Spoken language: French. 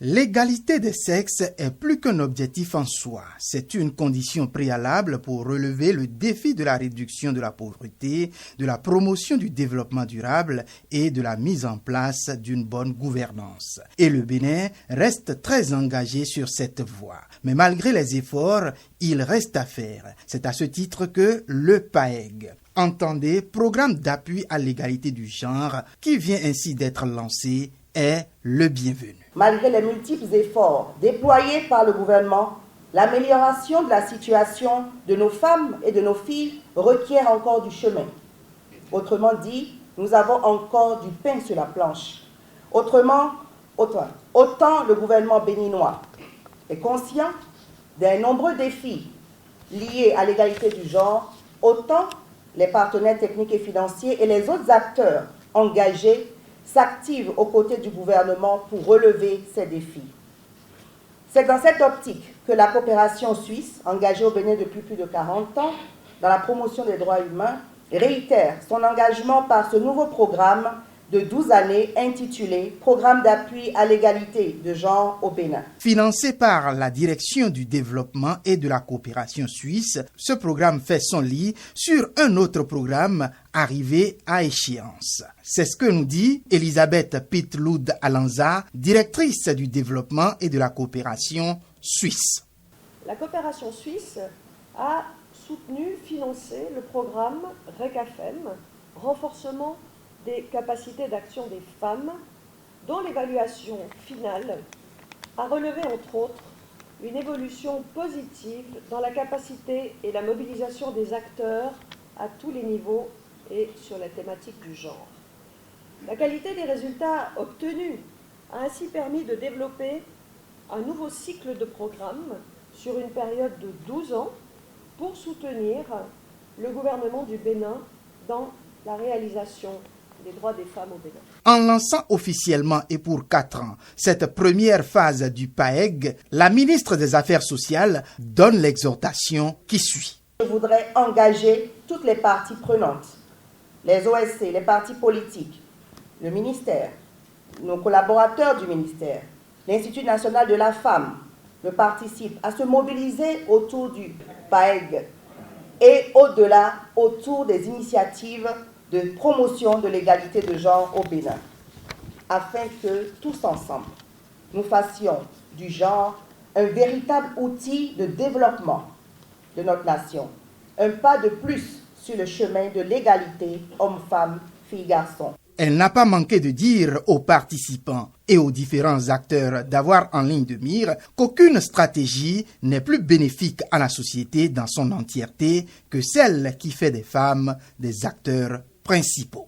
L'égalité des sexes est plus qu'un objectif en soi. C'est une condition préalable pour relever le défi de la réduction de la pauvreté, de la promotion du développement durable et de la mise en place d'une bonne gouvernance. Et le Bénin reste très engagé sur cette voie. Mais malgré les efforts, il reste à faire. C'est à ce titre que le PAEG, entendez, Programme d'appui à l'égalité du genre, qui vient ainsi d'être lancé, est le bienvenu. Malgré les multiples efforts déployés par le gouvernement, l'amélioration de la situation de nos femmes et de nos filles requiert encore du chemin. Autrement dit, nous avons encore du pain sur la planche. Autant le gouvernement béninois est conscient des nombreux défis liés à l'égalité du genre, autant les partenaires techniques et financiers et les autres acteurs engagés s'activent aux côtés du gouvernement pour relever ces défis. C'est dans cette optique que la coopération suisse, engagée au Bénin depuis plus de 40 ans dans la promotion des droits humains, réitère son engagement par ce nouveau programme de 12 années intitulé « Programme d'appui à l'égalité de genre au Bénin ». Financé par la Direction du développement et de la coopération suisse, ce programme fait son lit sur un autre programme arrivé à échéance. C'est ce que nous dit Elisabeth Pitloud-Alanza, directrice du développement et de la coopération suisse. La coopération suisse a soutenu, financé le programme RECAFEM, renforcement des capacités d'action des femmes, dont l'évaluation finale a relevé entre autres une évolution positive dans la capacité et la mobilisation des acteurs à tous les niveaux et sur la thématique du genre. La qualité des résultats obtenus a ainsi permis de développer un nouveau cycle de programmes sur une période de 12 ans pour soutenir le gouvernement du Bénin dans la réalisation des droits des femmes au Bénin. En lançant officiellement et pour 4 ans cette première phase du PAEG, la ministre des Affaires sociales donne l'exhortation qui suit. Je voudrais engager toutes les parties prenantes, les OSC, les partis politiques, le ministère, nos collaborateurs du ministère, l'Institut national de la femme, le participe à se mobiliser autour du PAEG et au-delà, autour des initiatives de promotion de l'égalité de genre au Bénin, afin que, tous ensemble, nous fassions du genre un véritable outil de développement de notre nation, un pas de plus sur le chemin de l'égalité homme-femme, fille-garçon. Elle n'a pas manqué de dire aux participants et aux différents acteurs d'avoir en ligne de mire qu'aucune stratégie n'est plus bénéfique à la société dans son entièreté que celle qui fait des femmes des acteurs principaux.